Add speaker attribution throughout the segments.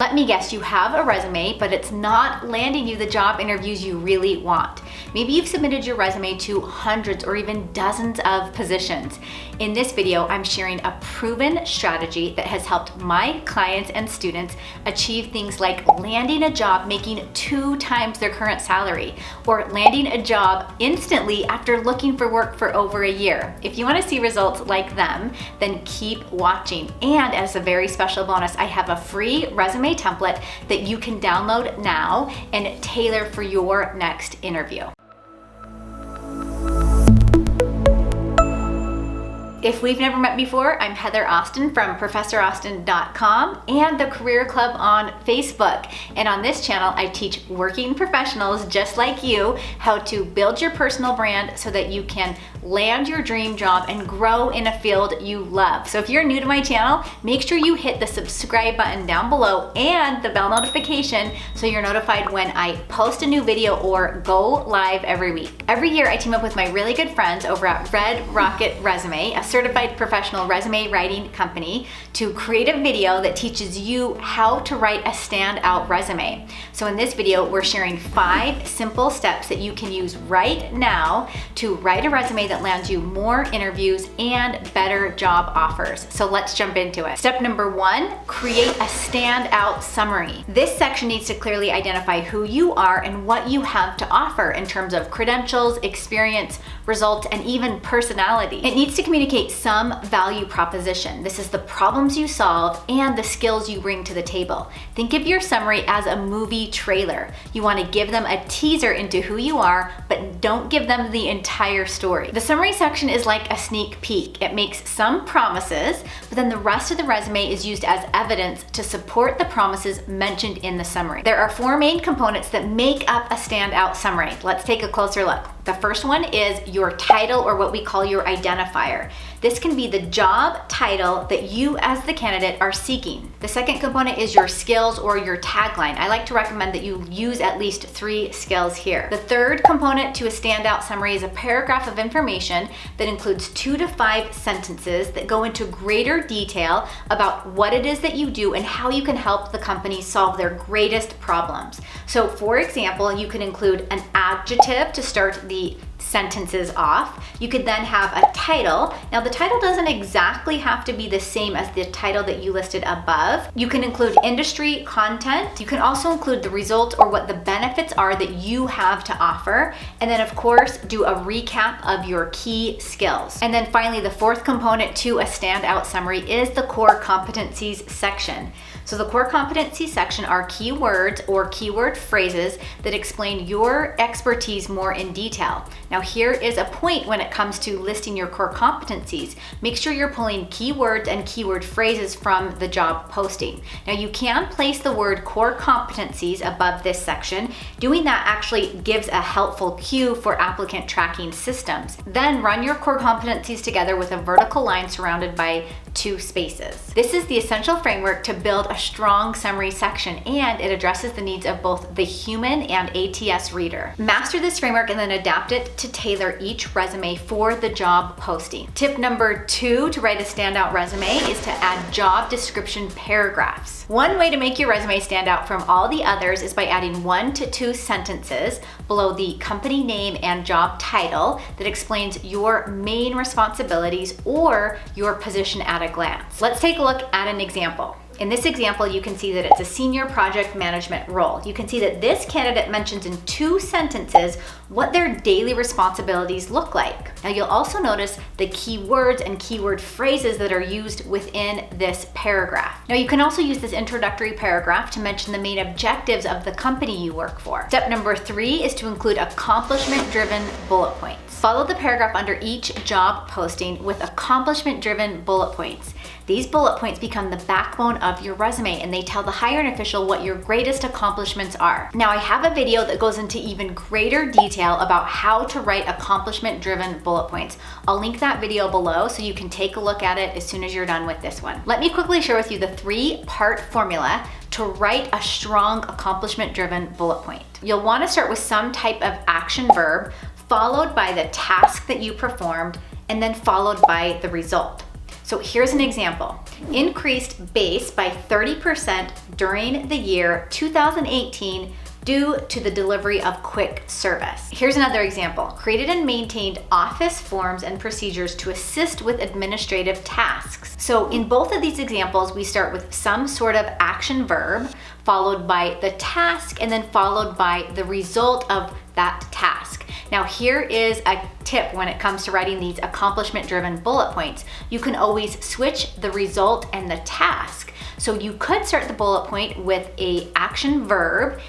Speaker 1: Let me guess, you have a resume, but it's not landing you the job interviews you really want. Maybe you've submitted your resume to hundreds or even dozens of positions. In this video, I'm sharing a proven strategy that has helped my clients and students achieve things like landing a job making 2 times their current salary, or landing a job instantly after looking for work for over a year. If you want to see results like them, then keep watching. And as a very special bonus, I have a free resume template that you can download now and tailor for your next interview. If we've never met before, I'm Heather Austin from ProfessorAustin.com and the Career Club on Facebook. And on this channel, I teach working professionals just like you how to build your personal brand so that you can land your dream job and grow in a field you love. So if you're new to my channel, make sure you hit the subscribe button down below and the bell notification so you're notified when I post a new video or go live every week. Every year, I team up with my really good friends over at Red Rocket Resume, a certified professional resume writing company, to create a video that teaches you how to write a standout resume. So in this video, we're sharing 5 simple steps that you can use right now to write a resume that lands you more interviews and better job offers. So let's jump into it. Step number 1, create a standout summary. This section needs to clearly identify who you are and what you have to offer in terms of credentials, experience, results, and even personality. It needs to communicate some value proposition. This is the problems you solve and the skills you bring to the table. Think of your summary as a movie trailer. You want to give them a teaser into who you are, but don't give them the entire story. The summary section is like a sneak peek. It makes some promises, but then the rest of the resume is used as evidence to support the promises mentioned in the summary. There are 4 main components that make up a standout summary. Let's take a closer look. The first one is your title, or what we call your identifier. This can be the job title that you as the candidate are seeking. The second component is your skills or your tagline. I like to recommend that you use at least 3 skills here. The third component to a standout summary is a paragraph of information that includes 2 to 5 sentences that go into greater detail about what it is that you do and how you can help the company solve their greatest problems. So for example, you can include an adjective to start the sentences off. You could then have a title. Now the title doesn't exactly have to be the same as the title that you listed above. You can include industry content. You can also include the results or what the benefits are that you have to offer. And then of course, do a recap of your key skills. And then finally, the 4th component to a standout summary is the core competencies section. So the core competency section are keywords or keyword phrases that explain your expertise more in detail. Now here is a point when it comes to listing your core competencies. Make sure you're pulling keywords and keyword phrases from the job posting. Now you can place the word core competencies above this section. Doing that actually gives a helpful cue for applicant tracking systems. Then run your core competencies together with a vertical line surrounded by 2 spaces. This is the essential framework to build a strong summary section, and it addresses the needs of both the human and ATS reader. Master this framework and then adapt it to tailor each resume for the job posting. Tip number 2 to write a standout resume is to add job description paragraphs. One way to make your resume stand out from all the others is by adding 1 to 2 sentences below the company name and job title that explains your main responsibilities or your position at a glance. Let's take a look at an example. In this example, you can see that it's a senior project management role. You can see that this candidate mentions in 2 sentences what their daily responsibilities look like. Now you'll also notice the keywords and keyword phrases that are used within this paragraph. Now you can also use this introductory paragraph to mention the main objectives of the company you work for. Step number 3 is to include accomplishment-driven bullet points. Follow the paragraph under each job posting with accomplishment-driven bullet points. These bullet points become the backbone of your resume, and they tell the hiring official what your greatest accomplishments are. Now I have a video that goes into even greater detail about how to write accomplishment-driven bullet points. I'll link that video below so you can take a look at it as soon as you're done with this one. Let me quickly share with you the 3-part formula to write a strong accomplishment-driven bullet point. You'll want to start with some type of action verb, followed by the task that you performed, and then followed by the result. So here's an example. Increased base by 30% during the year 2018 due to the delivery of quick service. Here's another example. Created and maintained office forms and procedures to assist with administrative tasks. So in both of these examples, we start with some sort of action verb, followed by the task, and then followed by the result of that task. Now here is a tip when it comes to writing these accomplishment-driven bullet points. You can always switch the result and the task. So you could start the bullet point with an action verb,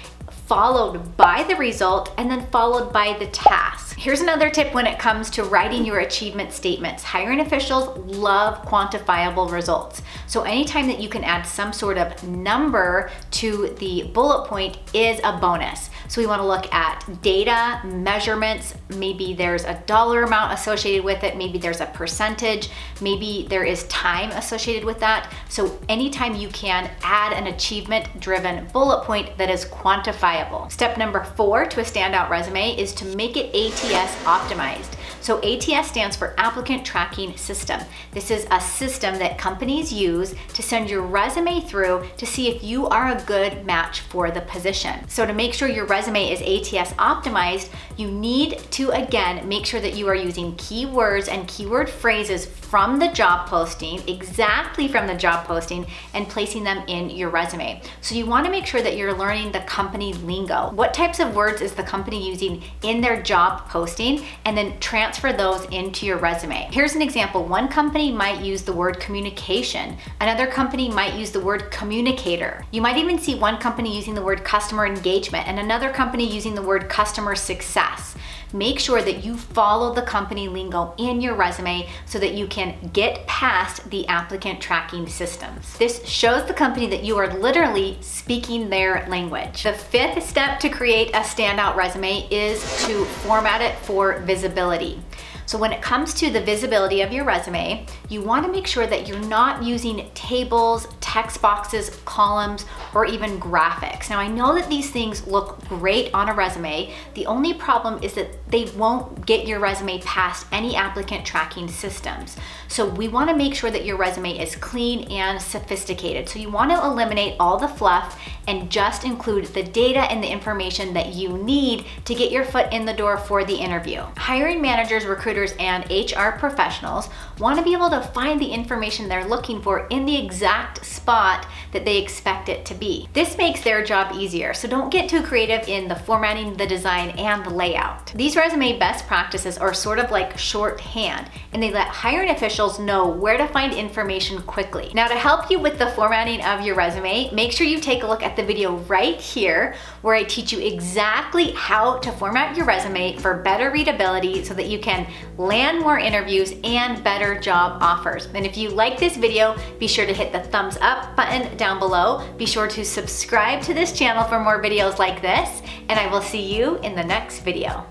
Speaker 1: followed by the result, and then followed by the task. Here's another tip when it comes to writing your achievement statements. Hiring officials love quantifiable results. So anytime that you can add some sort of number to the bullet point is a bonus. So we want to look at data, measurements, maybe there's a dollar amount associated with it, maybe there's a percentage, maybe there is time associated with that. So anytime you can add an achievement-driven bullet point that is quantifiable. Step number 4 to a standout resume is to make it ATS-optimized. So ATS stands for Applicant Tracking System. This is a system that companies use to send your resume through to see if you are a good match for the position. So to make sure your resume is ATS optimized, you need to, again, make sure that you are using keywords and keyword phrases from the job posting, exactly from the job posting, and placing them in your resume. So you want to make sure that you're learning the company lingo. What types of words is the company using in their job posting, and then transfer those into your resume. Here's an example. One company might use the word communication. Another company might use the word communicator. You might even see one company using the word customer engagement and another company using the word customer success. Make sure that you follow the company lingo in your resume so that you can get past the applicant tracking systems. This shows the company that you are literally speaking their language. The 5th step to create a standout resume is to format it for visibility. So when it comes to the visibility of your resume, you want to make sure that you're not using tables, text boxes, columns, or even graphics. Now I know that these things look great on a resume. The only problem is that they won't get your resume past any applicant tracking systems. So we want to make sure that your resume is clean and sophisticated. So you want to eliminate all the fluff and just include the data and the information that you need to get your foot in the door for the interview. Hiring managers, recruiters, and HR professionals want to be able to find the information they're looking for in the exact spot that they expect it to be. This makes their job easier, so don't get too creative in the formatting, the design, and the layout. These resume best practices are sort of like shorthand, and they let hiring officials know where to find information quickly. Now to help you with the formatting of your resume, make sure you take a look at the video right here where I teach you exactly how to format your resume for better readability so that you can land more interviews and better job offers. And if you like this video, be sure to hit the thumbs up button down below. Be sure to subscribe to this channel for more videos like this, and I will see you in the next video.